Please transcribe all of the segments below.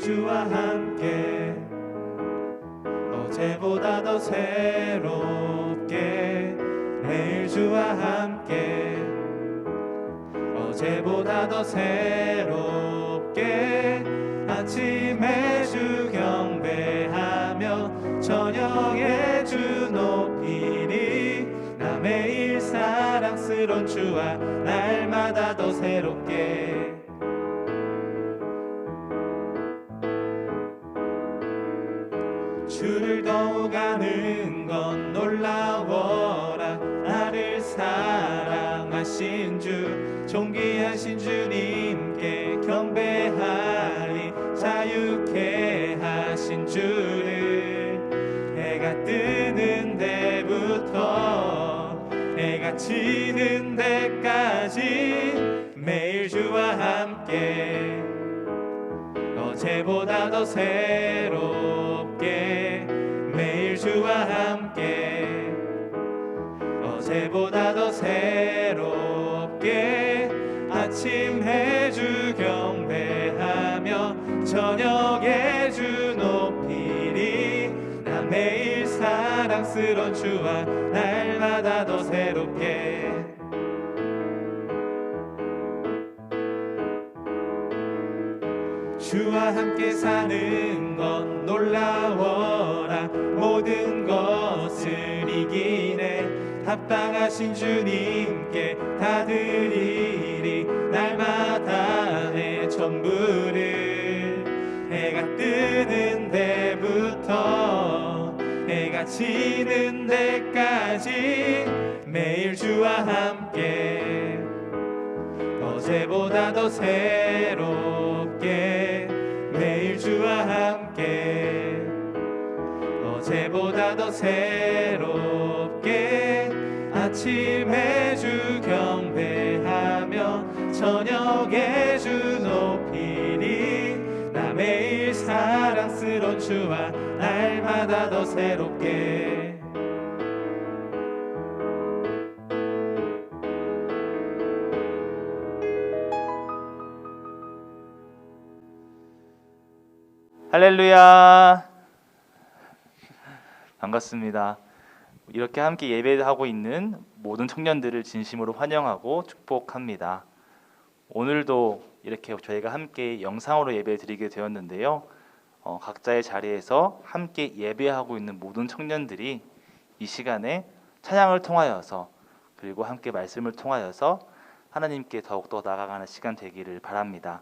주와 함께 어제보다 더 새롭게 매일 주와 함께 어제보다 더 새롭게 아침에 주 경배하며 저녁에 주 높이리 나 매일 사랑스러운 주와 날마다 더 새롭게 주를 더욱 아는 건 놀라워라 나를 사랑하신 주 존귀하신 주님께 경배하리 자유케 하신 주를 해가 뜨는 데부터 해가 지는 데까지 매일 주와 함께 어제보다 더 새롭게 매일 주와 함께 어제보다 더 새롭게 아침에 주 경배하며 저녁에 주 높이리 나 매일 사랑스러운 주와 날마다 더 새롭게 주와 함께 사는 건 놀라워라 모든 것을 이기네 합당하신 주님께 다 드리리 날마다 내 전부를 해가 뜨는 데부터 해가 지는 데까지 매일 주와 함께 어제보다 더 새롭게 매일 주와 함께 어제보다 더 새롭게 아침에 주 경배하며 저녁에 주 높이리 나 매일 사랑스러운 주와 날마다 더 새롭게 할렐루야. 반갑습니다. 이렇게 함께 예배하고 있는 모든 청년들을 진심으로 환영하고 축복합니다. 오늘도 이렇게 저희가 함께 영상으로 예배 드리게 되었는데요. 각자의 자리에서 함께 예배하고 있는 모든 청년들이 이 시간에 찬양을 통하여서 그리고 함께 말씀을 통하여서 하나님께 더욱더 나아가는 시간 되기를 바랍니다.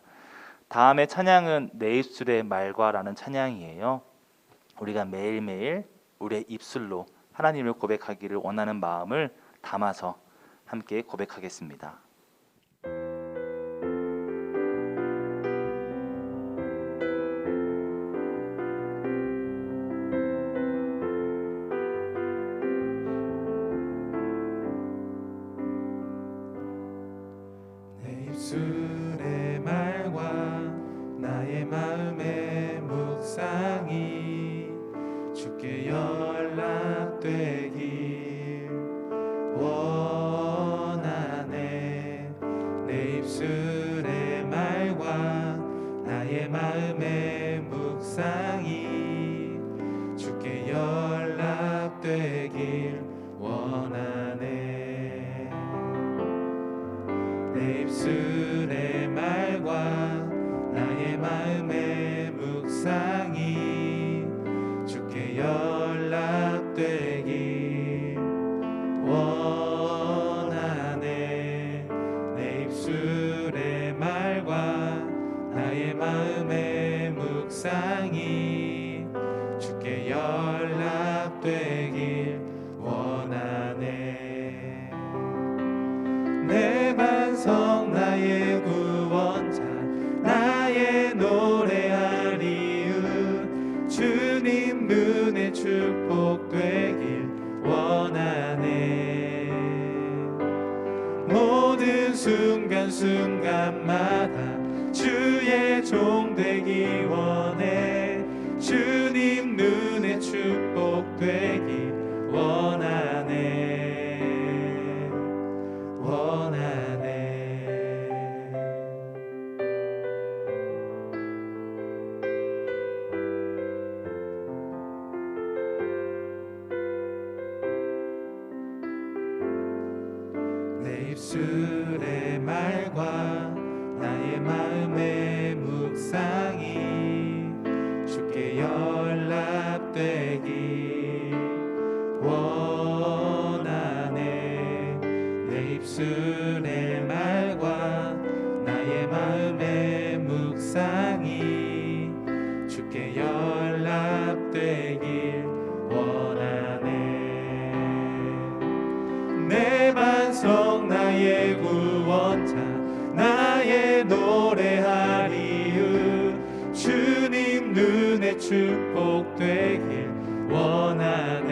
다음의 찬양은 내 입술의 말과라는 찬양이에요. 우리가 매일매일 우리의 입술로 하나님을 고백하기를 원하는 마음을 담아서 함께 고백하겠습니다. 내 입술의 말과 나의 마음의 묵상이 주께 연락되길 원하네 내 입술의 말과 나의 마음의 묵상이 주께 연락되길 원하네 내 입술의 말과 나의 마음의 묵상이 주께 연락되길 원하네 내 입술의 말과 나의 마음의 묵상이 주께 연락되길 원하네 내 반석 나의 구원자 나의 노래하리은 주님 눈에 축복되길 원하네 모든 순간순간마다 주의 종 되기 원해 주님 눈에 축복되길 원하네 원하네 입술의 말과 나의 마음의 묵상이 주께 연락되길 원하네. 내 입술의 말과 나의 마음의 묵상이 주께 연락되길 원하네. 내 반석 나의 구원자 나의 노래하리우 주님 눈에 축복되길 원하네.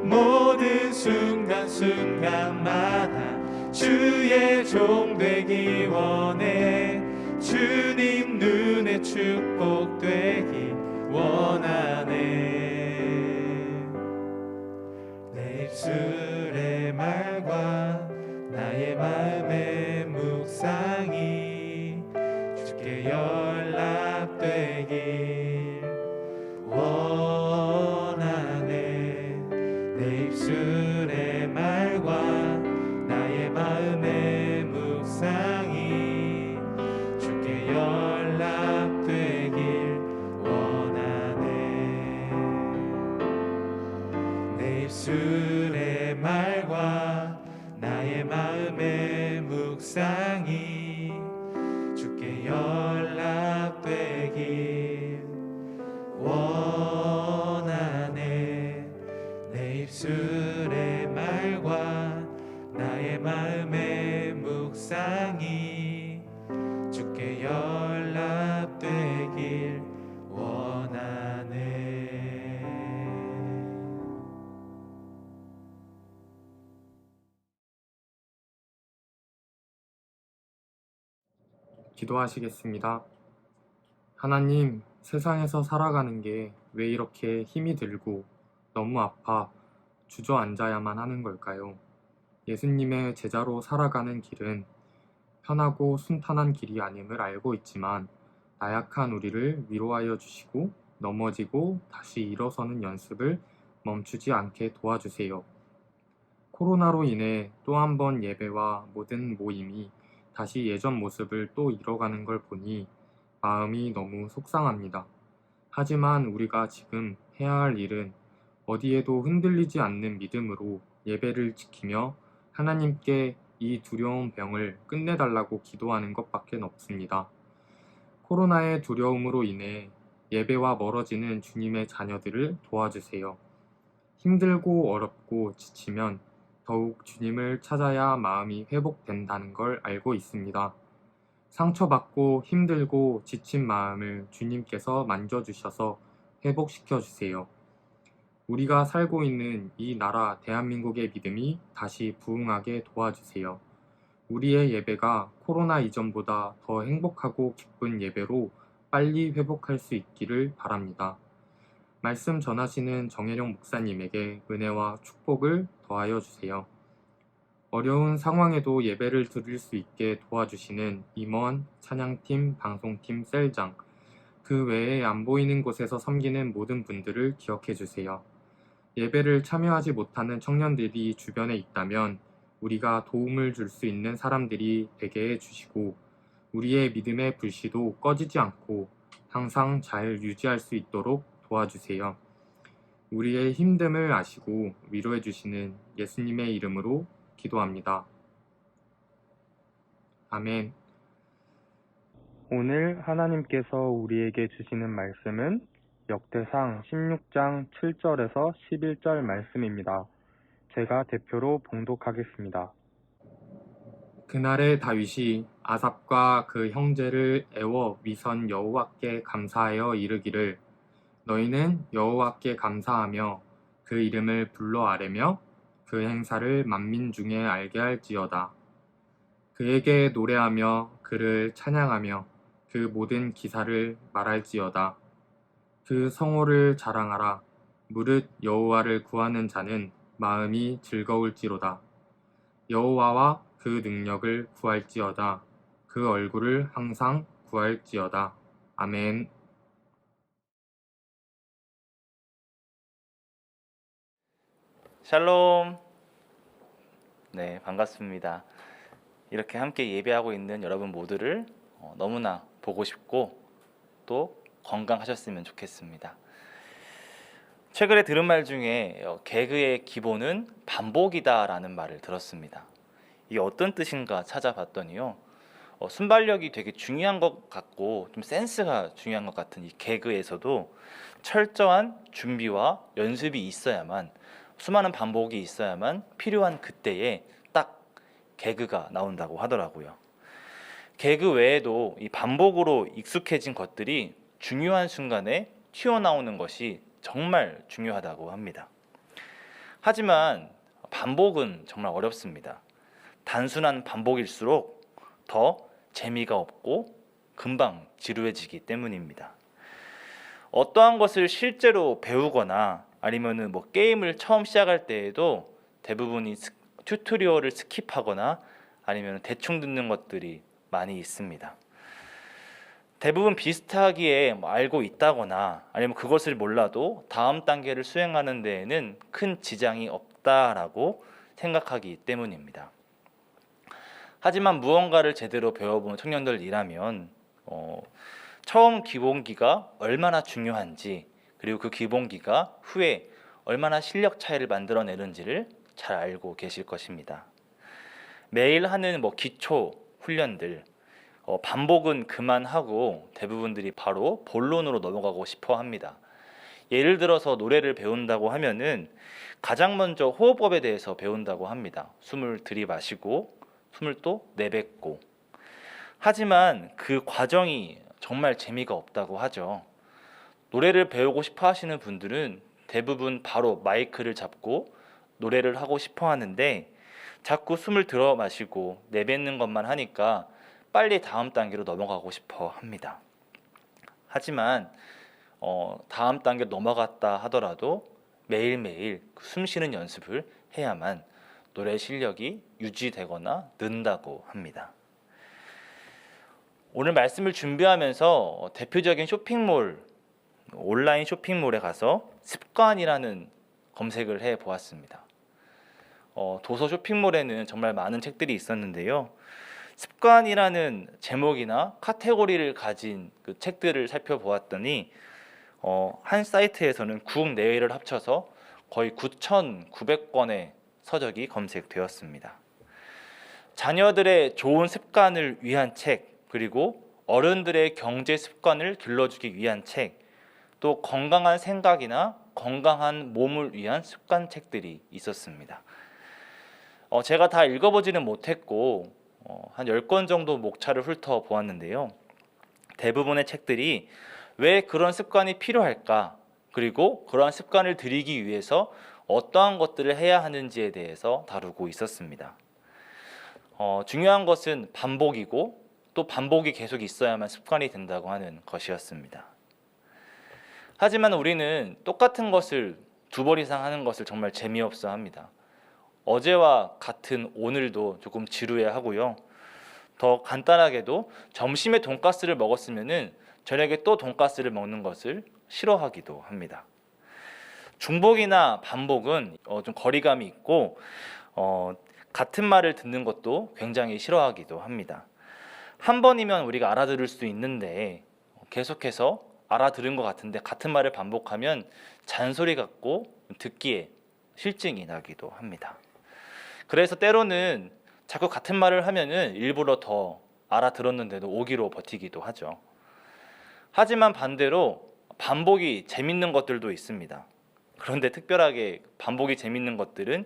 모든 순간순간마다 주의 종 되기 원해. 주님 눈에 축복되기 원하네. 내 입술의 말과 나의 마음의 묵상이 주께 연락되길 원하네. 내 입술의 말과 나의 마음의 묵상이 주께 연락되길 원하네. 내 입술의 말과 나의 마음의 묵상이 주께 연락되길 원하네. 내 입술의 말과 나의 마음의 묵상이 주께 연락되길 원하네. 기도하시겠습니다. 하나님, 세상에서 살아가는 게 왜 이렇게 힘이 들고 너무 아파 주저앉아야만 하는 걸까요? 예수님의 제자로 살아가는 길은 편하고 순탄한 길이 아님을 알고 있지만 나약한 우리를 위로하여 주시고 넘어지고 다시 일어서는 연습을 멈추지 않게 도와주세요. 코로나로 인해 또 한 번 예배와 모든 모임이 다시 예전 모습을 또 잃어가는 걸 보니 마음이 너무 속상합니다. 하지만 우리가 지금 해야 할 일은 어디에도 흔들리지 않는 믿음으로 예배를 지키며 하나님께 이 두려운 병을 끝내달라고 기도하는 것밖에 없습니다. 코로나의 두려움으로 인해 예배와 멀어지는 주님의 자녀들을 도와주세요. 힘들고 어렵고 지치면 더욱 주님을 찾아야 마음이 회복된다는 걸 알고 있습니다. 상처받고 힘들고 지친 마음을 주님께서 만져주셔서 회복시켜 주세요. 우리가 살고 있는 이 나라 대한민국의 믿음이 다시 부흥하게 도와주세요. 우리의 예배가 코로나 이전보다 더 행복하고 기쁜 예배로 빨리 회복할 수 있기를 바랍니다. 말씀 전하시는 정혜령 목사님에게 은혜와 축복을 더하여 주세요. 어려운 상황에도 예배를 드릴 수 있게 도와주시는 임원, 찬양팀, 방송팀, 셀장, 그 외에 안 보이는 곳에서 섬기는 모든 분들을 기억해 주세요. 예배를 참여하지 못하는 청년들이 주변에 있다면 우리가 도움을 줄 수 있는 사람들이 되게 해주시고 우리의 믿음의 불씨도 꺼지지 않고 항상 잘 유지할 수 있도록 도와주세요. 우리의 힘듦을 아시고 위로해 주시는 예수님의 이름으로 기도합니다. 아멘. 오늘 하나님께서 우리에게 주시는 말씀은 역대상 16장 7절에서 11절 말씀입니다. 제가 대표로 봉독하겠습니다. 그날에 다윗이 아삽과 그 형제를 애워 위선 여호와께 감사하여 이르기를 너희는 여호와께 감사하며 그 이름을 불러 아뢰며 그 행사를 만민 중에 알게 할지어다. 그에게 노래하며 그를 찬양하며 그 모든 기사를 말할지어다. 그 성호를 자랑하라. 무릇 여호와를 구하는 자는 마음이 즐거울지로다. 여호와와 그 능력을 구할지어다. 그 얼굴을 항상 구할지어다. 아멘. 샬롬. 네, 반갑습니다. 이렇게 함께 예배하고 있는 여러분 모두를 너무나 보고 싶고 또 건강하셨으면 좋겠습니다. 최근에 들은 말 중에 개그의 기본은 반복이다라는 말을 들었습니다. 이게 어떤 뜻인가 찾아봤더니요. 순발력이 되게 중요한 것 같고 좀 센스가 중요한 것 같은 이 개그에서도 철저한 준비와 연습이 있어야만, 수많은 반복이 있어야만 필요한 그때에 딱 개그가 나온다고 하더라고요. 개그 외에도 이 반복으로 익숙해진 것들이 중요한 순간에 튀어나오는 것이 정말 중요하다고 합니다. 하지만 반복은 정말 어렵습니다. 단순한 반복일수록 더 재미가 없고 금방 지루해지기 때문입니다. 어떠한 것을 실제로 배우거나 아니면은 게임을 처음 시작할 때에도 대부분이 튜토리얼을 스킵하거나 아니면 대충 듣는 것들이 많이 있습니다. 대부분 비슷하기에 알고 있다거나 아니면 그것을 몰라도 다음 단계를 수행하는 데에는 큰 지장이 없다라고 생각하기 때문입니다. 하지만 무언가를 제대로 배워본 청년들이라면 처음 기본기가 얼마나 중요한지, 그리고 그 기본기가 후에 얼마나 실력 차이를 만들어내는지를 잘 알고 계실 것입니다. 매일 하는 기초 훈련들, 반복은 그만하고 대부분들이 바로 본론으로 넘어가고 싶어 합니다. 예를 들어서 노래를 배운다고 하면은 가장 먼저 호흡법에 대해서 배운다고 합니다. 숨을 들이마시고 숨을 또 내뱉고. 하지만 그 과정이 정말 재미가 없다고 하죠. 노래를 배우고 싶어 하시는 분들은 대부분 바로 마이크를 잡고 노래를 하고 싶어 하는데 자꾸 숨을 들어 마시고 내뱉는 것만 하니까 빨리 다음 단계로 넘어가고 싶어 합니다. 하지만 다음 단계로 넘어갔다 하더라도 매일매일 숨 쉬는 연습을 해야만 노래 실력이 유지되거나 는다고 합니다. 오늘 말씀을 준비하면서 대표적인 쇼핑몰, 온라인 쇼핑몰에 가서 습관이라는 검색을 해 보았습니다. 도서 쇼핑몰에는 정말 많은 책들이 있었는데요. 습관이라는 제목이나 카테고리를 가진 그 책들을 살펴보았더니 한 사이트에서는 국내외를 합쳐서 거의 9,900권의 서적이 검색되었습니다. 자녀들의 좋은 습관을 위한 책, 그리고 어른들의 경제 습관을 길러주기 위한 책, 또 건강한 생각이나 건강한 몸을 위한 습관 책들이 있었습니다. 제가 다 읽어보지는 못했고 한 10권 정도 목차를 훑어보았는데요. 대부분의 책들이 왜 그런 습관이 필요할까, 그리고 그러한 습관을 들이기 위해서 어떠한 것들을 해야 하는지에 대해서 다루고 있었습니다. 중요한 것은 반복이고 또 반복이 계속 있어야만 습관이 된다고 하는 것이었습니다. 하지만 우리는 똑같은 것을 2번 이상 하는 것을 정말 재미없어 합니다. 어제와 같은 오늘도 조금 지루해 하고요. 더 간단하게도 점심에 돈가스를 먹었으면은 저녁에 또 돈가스를 먹는 것을 싫어하기도 합니다. 중복이나 반복은 좀 거리감이 있고 같은 말을 듣는 것도 굉장히 싫어하기도 합니다. 한 번이면 우리가 알아들을 수 있는데 계속해서 알아들은 것 같은데 같은 말을 반복하면 잔소리 같고 듣기에 실증이 나기도 합니다. 그래서 때로는 자꾸 같은 말을 하면은 일부러 더 알아들었는데도 오기로 버티기도 하죠. 하지만 반대로 반복이 재밌는 것들도 있습니다. 그런데 특별하게 반복이 재밌는 것들은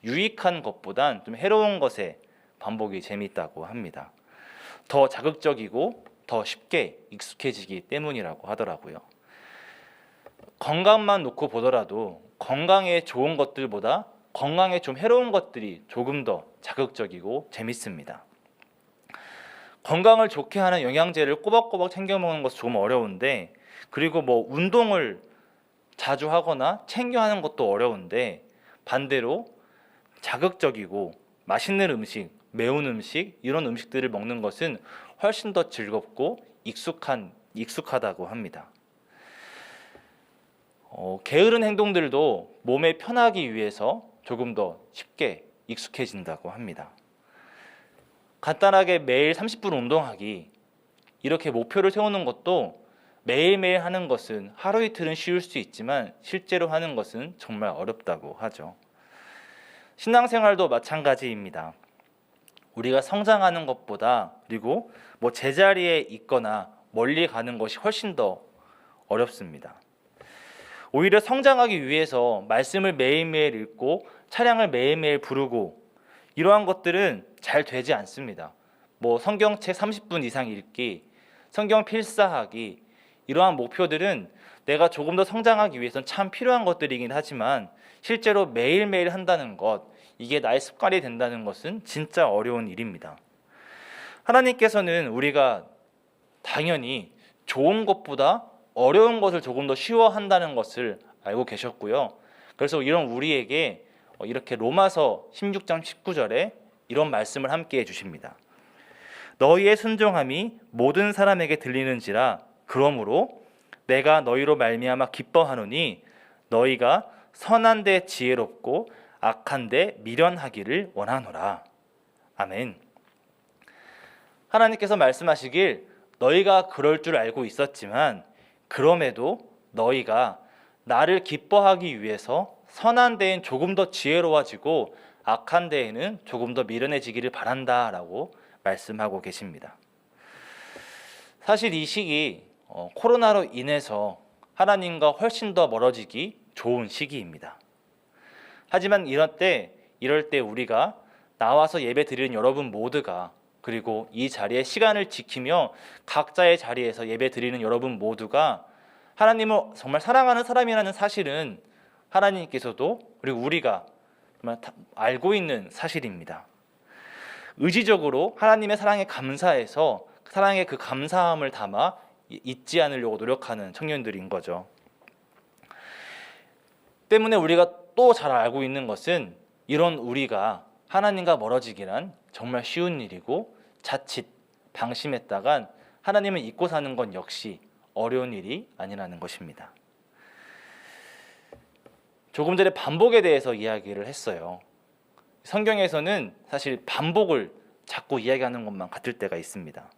유익한 것보단 좀 해로운 것에 반복이 재밌다고 합니다. 더 자극적이고 더 쉽게 익숙해지기 때문이라고 하더라고요. 건강만 놓고 보더라도 건강에 좋은 것들보다 건강에 좀 해로운 것들이 조금 더 자극적이고 재밌습니다. 건강을 좋게 하는 영양제를 꼬박꼬박 챙겨 먹는 것은 조금 어려운데, 그리고 운동을 자주 하거나 챙겨 하는 것도 어려운데, 반대로 자극적이고 맛있는 음식, 매운 음식, 이런 음식들을 먹는 것은 훨씬 더 즐겁고 익숙하다고 합니다. 게으른 행동들도 몸에 편하기 위해서 조금 더 쉽게 익숙해진다고 합니다. 간단하게 매일 30분 운동하기, 이렇게 목표를 세우는 것도 매일매일 하는 것은 하루 이틀은 쉬울 수 있지만 실제로 하는 것은 정말 어렵다고 하죠. 신앙생활도 마찬가지입니다. 우리가 성장하는 것보다, 그리고 뭐 제자리에 있거나 멀리 가는 것이 훨씬 더 어렵습니다. 오히려 성장하기 위해서 말씀을 매일매일 읽고 찬양을 매일매일 부르고 이러한 것들은 잘 되지 않습니다. 뭐 성경책 30분 이상 읽기, 성경 필사하기, 이러한 목표들은 내가 조금 더 성장하기 위해서는 참 필요한 것들이긴 하지만 실제로 매일매일 한다는 것, 이게 나의 습관이 된다는 것은 진짜 어려운 일입니다. 하나님께서는 우리가 당연히 좋은 것보다 어려운 것을 조금 더 쉬워한다는 것을 알고 계셨고요. 그래서 이런 우리에게 이렇게 로마서 16장 19절에 이런 말씀을 함께 해주십니다. 너희의 순종함이 모든 사람에게 들리는지라 그러므로 내가 너희로 말미암아 기뻐하노니 너희가 선한 데 지혜롭고 악한 데 미련하기를 원하노라. 아멘. 하나님께서 말씀하시길 너희가 그럴 줄 알고 있었지만 그럼에도 너희가 나를 기뻐하기 위해서 선한 데엔 조금 더 지혜로워지고 악한 데에는 조금 더 미련해지기를 바란다라고 말씀하고 계십니다. 사실 이 시기 코로나로 인해서 하나님과 훨씬 더 멀어지기 좋은 시기입니다. 하지만 이럴 때 우리가 나와서 예배 드리는 여러분 모두가, 그리고 이 자리에 시간을 지키며 각자의 자리에서 예배 드리는 여러분 모두가 하나님을 정말 사랑하는 사람이라는 사실은 하나님께서도 그리고 우리가 정말 알고 있는 사실입니다. 의지적으로 하나님의 사랑에 감사해서 사랑의 그 감사함을 담아 잊지 않으려고 노력하는 청년들인 거죠. 때문에 우리가 또 잘 알고 있는 것은 이런 우리가 하나님과 멀어지기란 정말 쉬운 일이고 자칫 방심했다간 하나님을 잊고 사는 건 역시 어려운 일이 아니라는 것입니다. 조금 전에 반복에 대해서 이야기를 했어요. 성경에서는 사실 반복을 자꾸 이야기하는 것만 같을 때가 있습니다.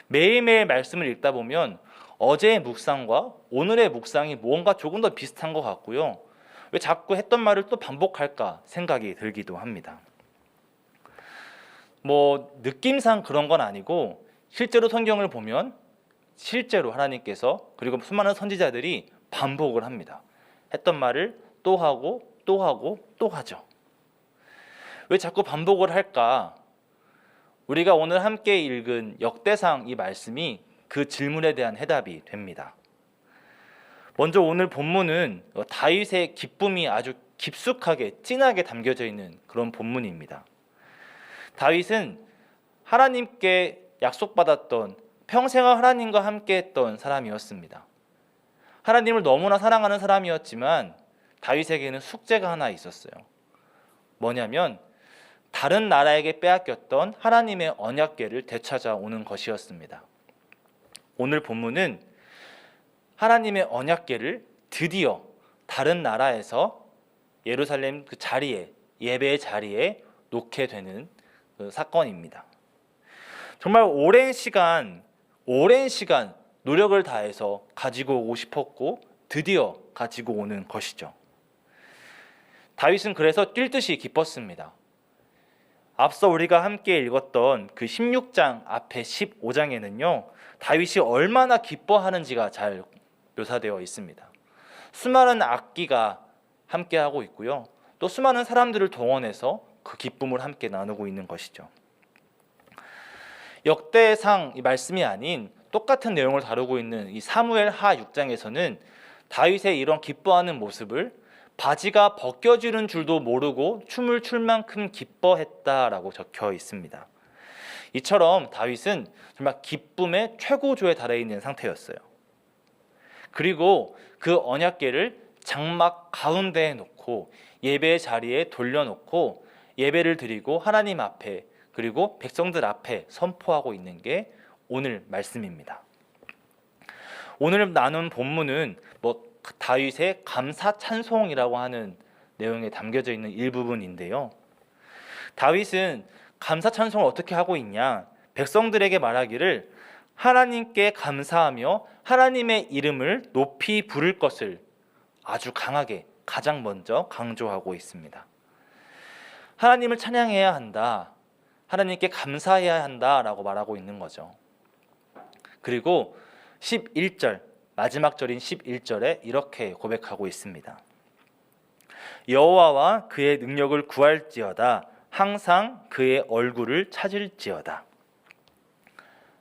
매일매일 말씀을 읽다 보면 어제의 묵상과 오늘의 묵상이 뭔가 조금 더 비슷한 것 같고요. 왜 자꾸 했던 말을 또 반복할까 생각이 들기도 합니다. 뭐 느낌상 그런 건 아니고 실제로 성경을 보면 실제로 하나님께서 그리고 수많은 선지자들이 반복을 합니다. 했던 말을 또 하고 또 하고 또 하죠. 왜 자꾸 반복을 할까? 우리가 오늘 함께 읽은 역대상 이 말씀이 그 질문에 대한 해답이 됩니다. 먼저 오늘 본문은 다윗의 기쁨이 아주 깊숙하게 진하게 담겨져 있는 그런 본문입니다. 다윗은 하나님께 약속받았던 평생을 하나님과 함께했던 사람이었습니다. 하나님을 너무나 사랑하는 사람이었지만 다윗에게는 숙제가 하나 있었어요. 뭐냐면 다른 나라에게 빼앗겼던 하나님의 언약궤를 되찾아오는 것이었습니다. 오늘 본문은 하나님의 언약궤를 드디어 다른 나라에서 예루살렘 그 자리에, 예배의 자리에 놓게 되는 그 사건입니다. 정말 오랜 시간 노력을 다해서 가지고 오고 싶었고 드디어 가지고 오는 것이죠. 다윗은 그래서 뛸 듯이 기뻤습니다. 앞서 우리가 함께 읽었던 그 16장 앞에 15장에는요 다윗이 얼마나 기뻐하는지가 잘 묘사되어 있습니다. 수많은 악기가 함께하고 있고요, 또 수많은 사람들을 동원해서 그 기쁨을 함께 나누고 있는 것이죠. 역대상 이 말씀이 아닌 똑같은 내용을 다루고 있는 이 사무엘 하 6장에서는 다윗의 이런 기뻐하는 모습을 바지가 벗겨지는 줄도 모르고 춤을 출 만큼 기뻐했다라고 적혀 있습니다. 이처럼 다윗은 정말 기쁨의 최고조에 달해 있는 상태였어요. 그리고 그 언약궤를 장막 가운데에 놓고 예배의 자리에 돌려놓고 예배를 드리고 하나님 앞에 그리고 백성들 앞에 선포하고 있는 게 오늘 말씀입니다. 오늘 나눈 본문은 다윗의 감사 찬송이라고 하는 내용에 담겨져 있는 일부분인데요. 다윗은 감사 찬송을 어떻게 하고 있냐? 백성들에게 말하기를 하나님께 감사하며 하나님의 이름을 높이 부를 것을 아주 강하게 가장 먼저 강조하고 있습니다. 하나님을 찬양해야 한다. 하나님께 감사해야 한다라고 말하고 있는 거죠. 그리고 11절 마지막 절인 11절에 이렇게 고백하고 있습니다. 여호와와 그의 능력을 구할지어다. 항상 그의 얼굴을 찾을지어다.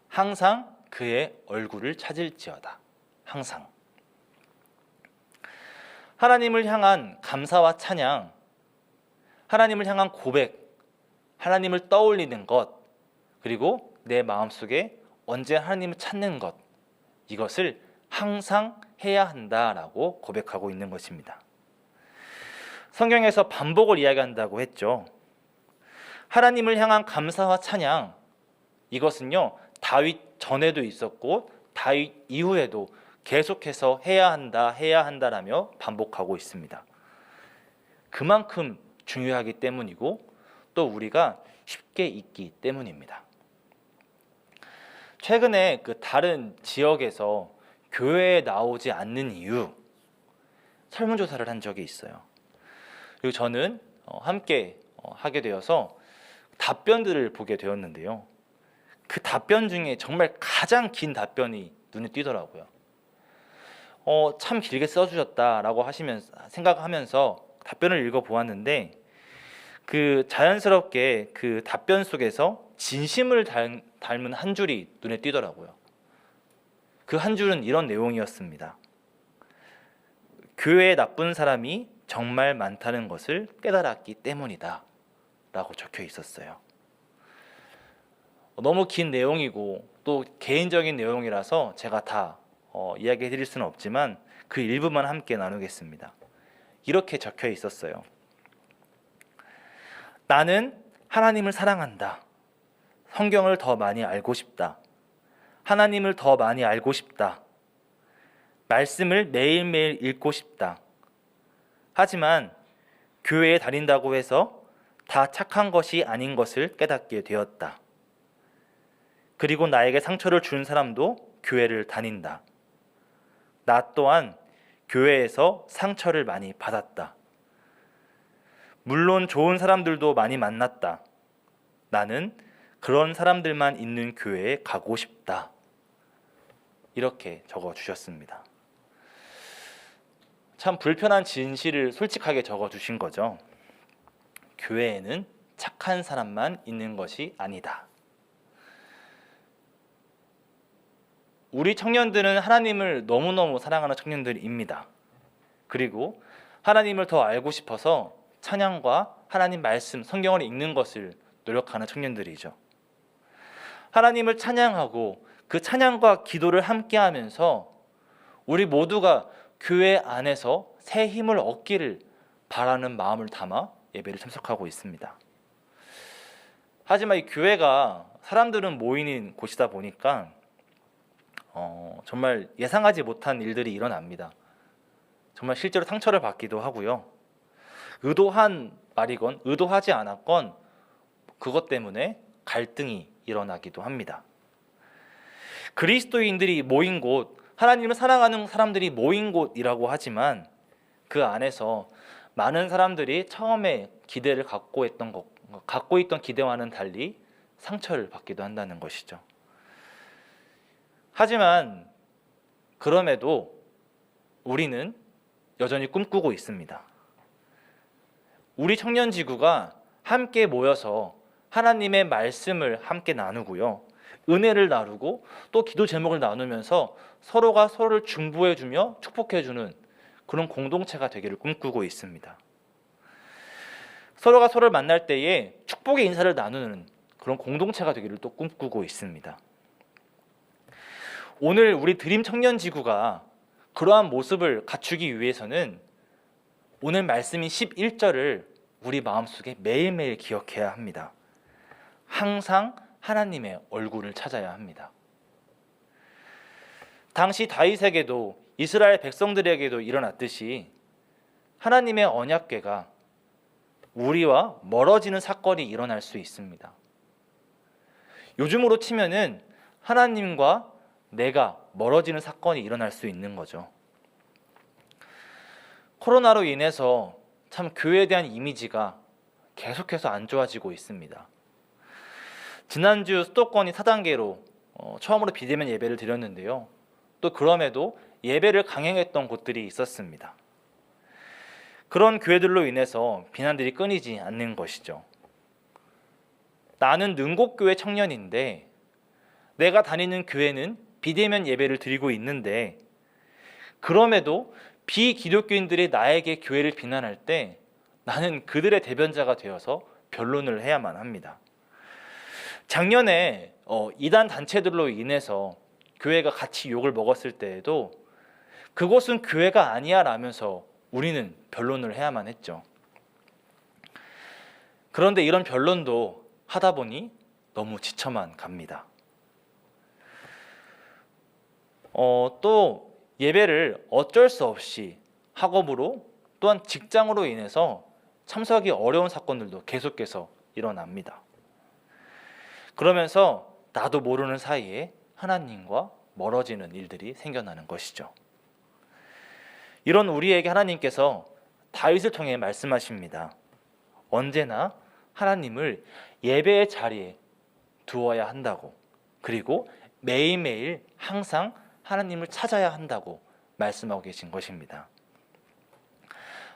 항상 그의 얼굴을 찾을지어다. 항상. 하나님을 향한 감사와 찬양, 하나님을 향한 고백, 하나님을 떠올리는 것, 그리고 내 마음속에 언제 하나님을 찾는 것, 이것을 항상 해야 한다라고 고백하고 있는 것입니다. 성경에서 반복을 이야기한다고 했죠. 하나님을 향한 감사와 찬양, 이것은요 다윗 전에도 있었고 다윗 이후에도 계속해서 해야 한다라며 반복하고 있습니다. 그만큼 중요하기 때문이고 또 우리가 쉽게 잊기 때문입니다. 최근에 그 다른 지역에서 교회에 나오지 않는 이유 설문조사를 한 적이 있어요. 그리고 저는 함께 하게 되어서 답변들을 보게 되었는데요. 그 답변 중에 정말 가장 긴 답변이 눈에 띄더라고요. 참 길게 써주셨다라고 생각하면서 답변을 읽어보았는데 그 자연스럽게 그 답변 속에서 진심을 닮은 한 줄이 눈에 띄더라고요. 그 한 줄은 이런 내용이었습니다. 교회에 나쁜 사람이 정말 많다는 것을 깨달았기 때문이다 라고 적혀 있었어요. 너무 긴 내용이고 또 개인적인 내용이라서 제가 다 이야기해 드릴 수는 없지만 그 일부만 함께 나누겠습니다. 이렇게 적혀 있었어요. 나는 하나님을 사랑한다. 성경을 더 많이 알고 싶다. 하나님을 더 많이 알고 싶다. 말씀을 매일매일 읽고 싶다. 하지만 교회에 다닌다고 해서 다 착한 것이 아닌 것을 깨닫게 되었다. 그리고 나에게 상처를 준 사람도 교회를 다닌다. 나 또한 교회에서 상처를 많이 받았다. 물론 좋은 사람들도 많이 만났다. 나는 그런 사람들만 있는 교회에 가고 싶다. 이렇게 적어 주셨습니다. 참 불편한 진실을 솔직하게 적어 주신 거죠. 교회에는 착한 사람만 있는 것이 아니다. 우리 청년들은 하나님을 너무너무 사랑하는 청년들입니다. 그리고 하나님을 더 알고 싶어서 찬양과 하나님 말씀, 성경을 읽는 것을 노력하는 청년들이죠. 하나님을 찬양하고 그 찬양과 기도를 함께 하면서 우리 모두가 교회 안에서 새 힘을 얻기를 바라는 마음을 담아 예배를 참석하고 있습니다. 하지만 이 교회가 사람들은 모이는 곳이다 보니까 정말 예상하지 못한 일들이 일어납니다. 정말 실제로 상처를 받기도 하고요. 의도한 말이건 의도하지 않았건 그것 때문에 갈등이 일어나기도 합니다. 그리스도인들이 모인 곳, 하나님을 사랑하는 사람들이 모인 곳이라고 하지만 그 안에서 많은 사람들이 처음에 기대를 갖고 있던 기대와는 달리 상처를 받기도 한다는 것이죠. 하지만 그럼에도 우리는 여전히 꿈꾸고 있습니다. 우리 청년지구가 함께 모여서 하나님의 말씀을 함께 나누고요. 은혜를 나누고 또 기도 제목을 나누면서 서로가 서로를 중보해주며 축복해주는 그런 공동체가 되기를 꿈꾸고 있습니다. 서로가 서로를 만날 때에 축복의 인사를 나누는 그런 공동체가 되기를 또 꿈꾸고 있습니다. 오늘 우리 드림 청년지구가 그러한 모습을 갖추기 위해서는 오늘 말씀인 11절을 우리 마음속에 매일매일 기억해야 합니다. 항상 하나님의 얼굴을 찾아야 합니다. 당시 다윗에게도 이스라엘 백성들에게도 일어났듯이 하나님의 언약궤가 우리와 멀어지는 사건이 일어날 수 있습니다. 요즘으로 치면은 하나님과 내가 멀어지는 사건이 일어날 수 있는 거죠. 코로나로 인해서 참 교회에 대한 이미지가 계속해서 안 좋아지고 있습니다. 지난주 수도권이 4단계로 처음으로 비대면 예배를 드렸는데요. 또 그럼에도 예배를 강행했던 곳들이 있었습니다. 그런 교회들로 인해서 비난들이 끊이지 않는 것이죠. 나는 능곡교회 청년인데 내가 다니는 교회는 비대면 예배를 드리고 있는데 그럼에도 비기독교인들이 나에게 교회를 비난할 때 나는 그들의 대변자가 되어서 변론을 해야만 합니다. 작년에 이단 단체들로 인해서 교회가 같이 욕을 먹었을 때에도 그곳은 교회가 아니야 라면서 우리는 변론을 해야만 했죠. 그런데 이런 변론도 하다 보니 너무 지쳐만 갑니다. 또 예배를 어쩔 수 없이 학업으로 또한 직장으로 인해서 참석하기 어려운 사건들도 계속해서 일어납니다. 그러면서 나도 모르는 사이에 하나님과 멀어지는 일들이 생겨나는 것이죠. 이런 우리에게 하나님께서 다윗을 통해 말씀하십니다. 언제나 하나님을 예배의 자리에 두어야 한다고, 그리고 매일매일 항상 하나님을 찾아야 한다고 말씀하고 계신 것입니다.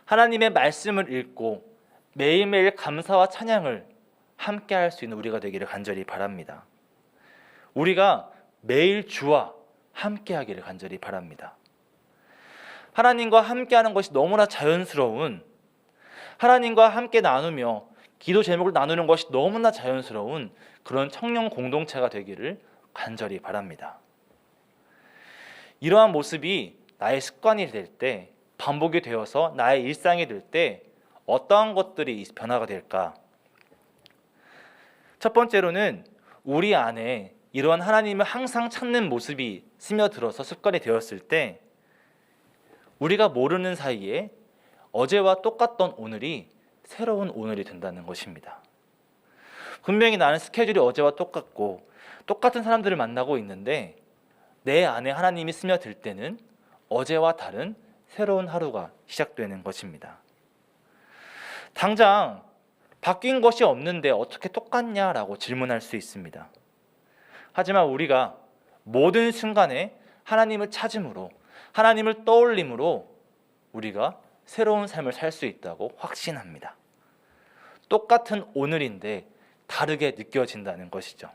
하나님의 말씀을 읽고 매일매일 감사와 찬양을 함께 할 수 있는 우리가 되기를 간절히 바랍니다. 우리가 매일 주와 함께 하기를 간절히 바랍니다. 하나님과 함께 하는 것이 너무나 자연스러운, 하나님과 함께 나누며 기도 제목을 나누는 것이 너무나 자연스러운 그런 청년 공동체가 되기를 간절히 바랍니다. 이러한 모습이 나의 습관이 될 때, 반복이 되어서 나의 일상이 될 때 어떠한 것들이 변화가 될까? 첫 번째로는 우리 안에 이러한 하나님을 항상 찾는 모습이 스며들어서 습관이 되었을 때 우리가 모르는 사이에 어제와 똑같던 오늘이 새로운 오늘이 된다는 것입니다. 분명히 나는 스케줄이 어제와 똑같고 똑같은 사람들을 만나고 있는데 내 안에 하나님이 스며들 때는 어제와 다른 새로운 하루가 시작되는 것입니다. 당장 바뀐 것이 없는데 어떻게 똑같냐라고 질문할 수 있습니다. 하지만 우리가 모든 순간에 하나님을 찾음으로, 하나님을 떠올림으로 우리가 새로운 삶을 살 수 있다고 확신합니다. 똑같은 오늘인데 다르게 느껴진다는 것이죠.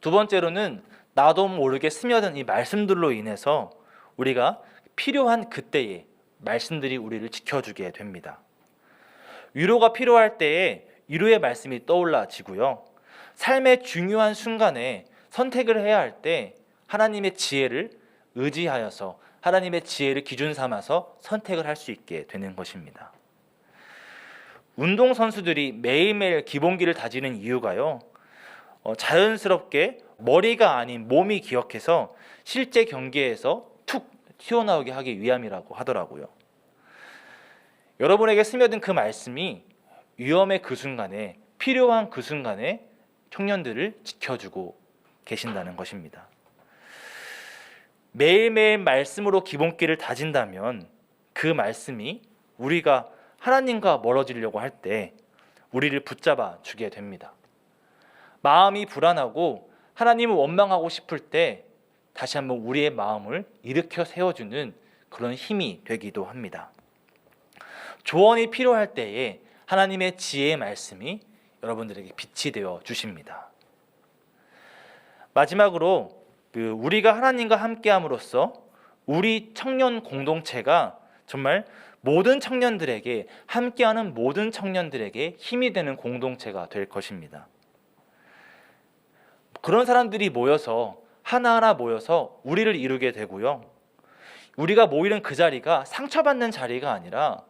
두 번째로는 나도 모르게 스며든 이 말씀들로 인해서 우리가 필요한 그때에 말씀들이 우리를 지켜주게 됩니다. 위로가 필요할 때에 위로의 말씀이 떠올라지고요. 삶의 중요한 순간에 선택을 해야 할 때 하나님의 지혜를 의지하여서 하나님의 지혜를 기준 삼아서 선택을 할 수 있게 되는 것입니다. 운동선수들이 매일매일 기본기를 다지는 이유가요. 자연스럽게 머리가 아닌 몸이 기억해서 실제 경기에서 툭 튀어나오게 하기 위함이라고 하더라고요. 여러분에게 스며든 그 말씀이 위험의 그 순간에, 필요한 그 순간에 청년들을 지켜주고 계신다는 것입니다. 매일매일 말씀으로 기본기를 다진다면 그 말씀이 우리가 하나님과 멀어지려고 할 때 우리를 붙잡아 주게 됩니다. 마음이 불안하고 하나님을 원망하고 싶을 때 다시 한번 우리의 마음을 일으켜 세워주는 그런 힘이 되기도 합니다. 조언이 필요할 때에 하나님의 지혜의 말씀이 여러분들에게 빛이 되어 주십니다. 마지막으로 우리가 하나님과 함께함으로써 우리 청년 공동체가 정말 모든 청년들에게, 함께하는 모든 청년들에게 힘이 되는 공동체가 될 것입니다. 그런 사람들이 모여서 하나하나 모여서 우리를 이루게 되고요. 우리가 모이는 그 자리가 상처받는 자리가 아니라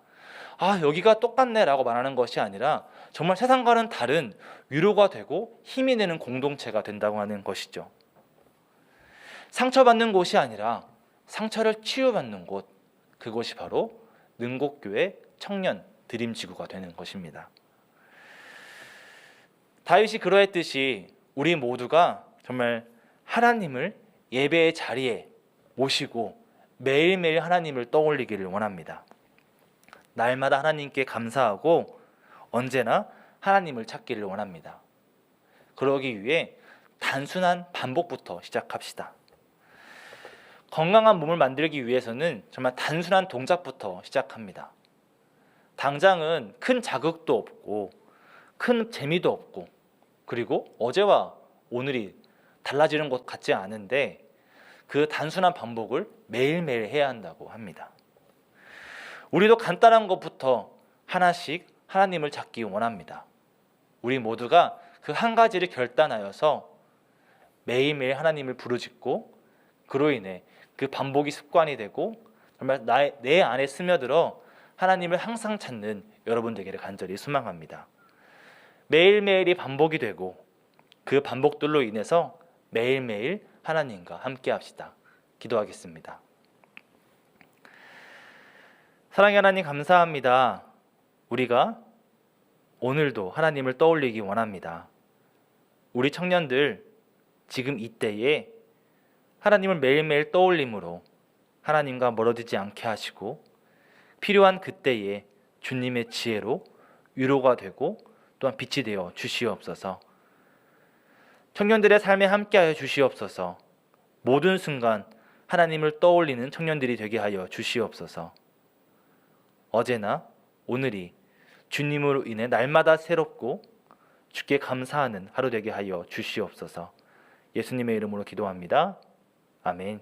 여기가 똑같네 라고 말하는 것이 아니라 정말 세상과는 다른 위로가 되고 힘이 되는 공동체가 된다고 하는 것이죠. 상처받는 곳이 아니라 상처를 치유받는 곳, 그곳이 바로 능곡교회 청년 드림지구가 되는 것입니다. 다윗이 그러했듯이 우리 모두가 정말 하나님을 예배의 자리에 모시고 매일매일 하나님을 떠올리기를 원합니다. 날마다 하나님께 감사하고 언제나 하나님을 찾기를 원합니다. 그러기 위해 단순한 반복부터 시작합시다. 건강한 몸을 만들기 위해서는 정말 단순한 동작부터 시작합니다. 당장은 큰 자극도 없고 큰 재미도 없고 그리고 어제와 오늘이 달라지는 것 같지 않은데 그 단순한 반복을 매일매일 해야 한다고 합니다. 우리도 간단한 것부터 하나씩 하나님을 찾기 원합니다. 우리 모두가 그 한 가지를 결단하여서 매일매일 하나님을 부르짖고 그로 인해 그 반복이 습관이 되고 정말 내 안에 스며들어 하나님을 항상 찾는 여러분 되기를 간절히 소망합니다. 매일매일이 반복이 되고 그 반복들로 인해서 매일매일 하나님과 함께 합시다. 기도하겠습니다. 사랑의 하나님 감사합니다. 우리가 오늘도 하나님을 떠올리기 원합니다. 우리 청년들 지금 이때에 하나님을 매일매일 떠올림으로 하나님과 멀어지지 않게 하시고 필요한 그때에 주님의 지혜로 위로가 되고 또한 빛이 되어 주시옵소서. 청년들의 삶에 함께하여 주시옵소서. 모든 순간 하나님을 떠올리는 청년들이 되게 하여 주시옵소서. 어제나 오늘이 주님으로 인해 날마다 새롭고 주께 감사하는 하루 되게 하여 주시옵소서. 예수님의 이름으로 기도합니다. 아멘.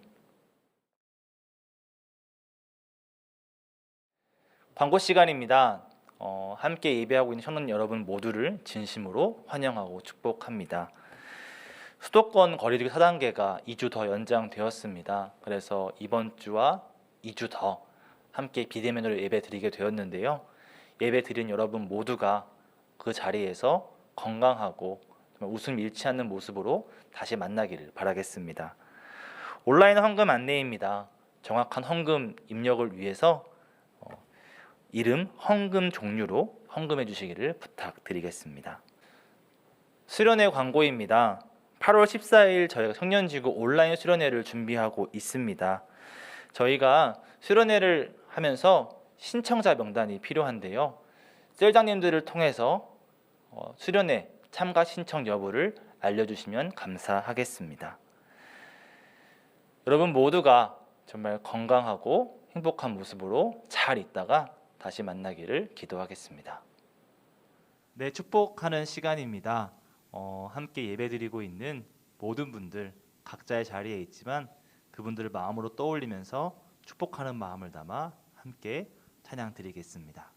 광고 시간입니다. 함께 예배하고 있는 청년 여러분 모두를 진심으로 환영하고 축복합니다. 수도권 거리두기 4단계가 2주 더 연장되었습니다. 그래서 이번 주와 2주 더 함께 비대면으로 예배 드리게 되었는데요. 예배 드린 여러분 모두가 그 자리에서 건강하고 정말 웃음 잃지 않는 모습으로 다시 만나기를 바라겠습니다. 온라인 헌금 안내입니다. 정확한 헌금 입력을 위해서 이름, 헌금 종류로 헌금해 주시기를 부탁드리겠습니다. 수련회 광고입니다. 8월 14일 저희가 청년지구 온라인 수련회를 준비하고 있습니다. 저희가 수련회를 하면서 신청자 명단이 필요한데요. 셀장님들을 통해서 수련회 참가 신청 여부를 알려주시면 감사하겠습니다. 여러분 모두가 정말 건강하고 행복한 모습으로 잘 있다가 다시 만나기를 기도하겠습니다. 네, 축복하는 시간입니다. 함께 예배드리고 있는 모든 분들 각자의 자리에 있지만 그분들을 마음으로 떠올리면서 축복하는 마음을 담아 함께 찬양 드리겠습니다.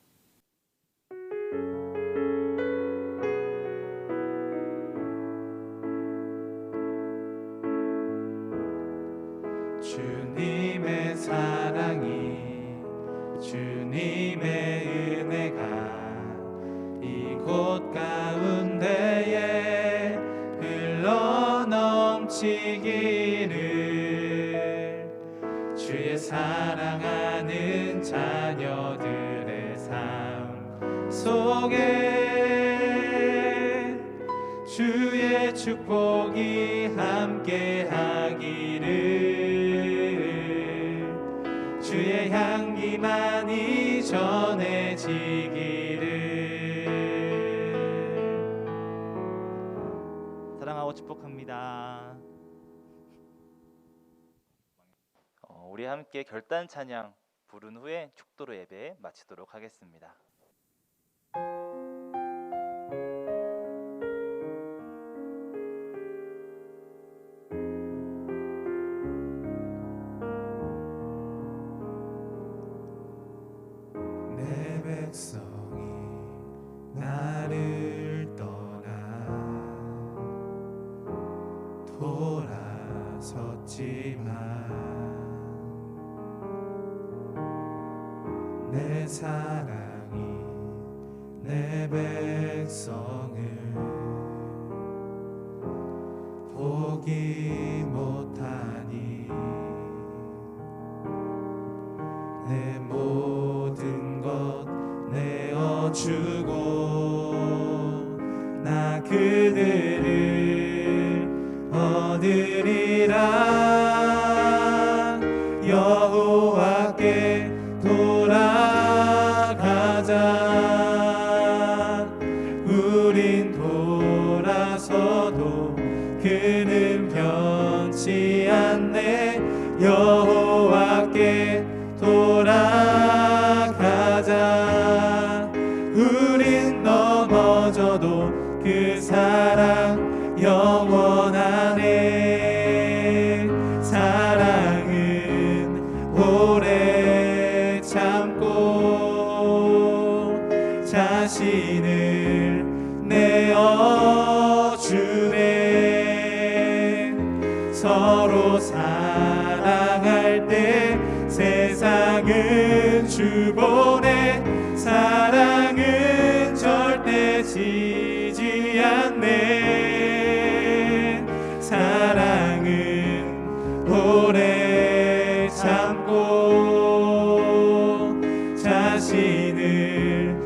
주님의 사랑이 주님의 은혜가 이곳 가운데에 흘러넘치기를 주의 사랑하는 자녀들의 삶 속에 주의 축복이 함께하기를 주의 향기만이 전해지기를. 사랑하고 축복합니다. 우리 함께 결단 찬양 부른 후에 축도로 예배 마치도록 하겠습니다. 내 백성이 나를 떠나 돌아섰지만 내 사랑이 내 백성을 포기 못하니 내 모든 것 내 주고 나 그들을 얻으리라. 여호와께 돌아가자. 우린 돌아서도 그는 변치 않네. 여호와께 돌아가자. 우린 넘어져도 그 사랑 영원하네. 사랑은 오래 참고 자신을 내어주네. 서로 사랑할 때 세상은 주보네. 사랑은 절대 지지 않네. 사랑은 오래 참고 자신을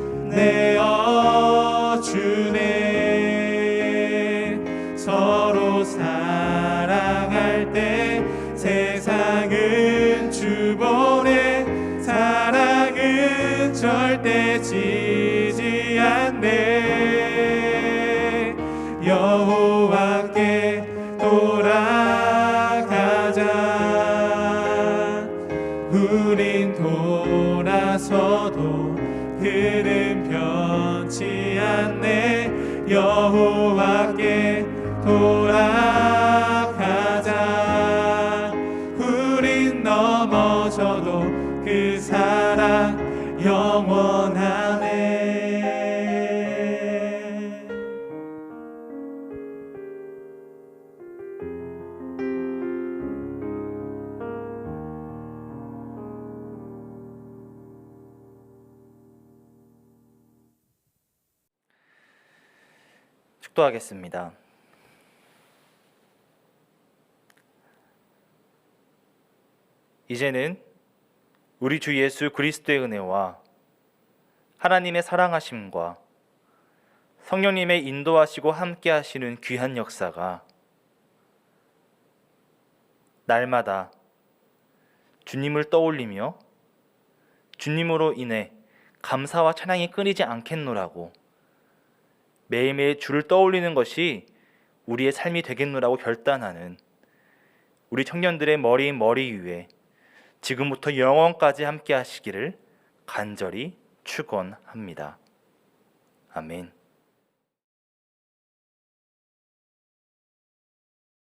내어주네. 서로 사랑할 때 세상은 주보네. 사랑은 절대 지지 않네. 여호와께 돌아가자. 우린 돌아서도 그는 변치 않네. 여호와께 돌아가자. 우린 넘어져도 그 사랑 영원하네. 축도하겠습니다. 이제는 우리 주 예수 그리스도의 은혜와 하나님의 사랑하심과 성령님의 인도하시고 함께 하시는 귀한 역사가 날마다 주님을 떠올리며 주님으로 인해 감사와 찬양이 끊이지 않겠노라고 매일매일 주를 떠올리는 것이 우리의 삶이 되겠노라고 결단하는 우리 청년들의 머리 위에 지금부터 영원까지 함께 하시기를 간절히 축원합니다. 아멘.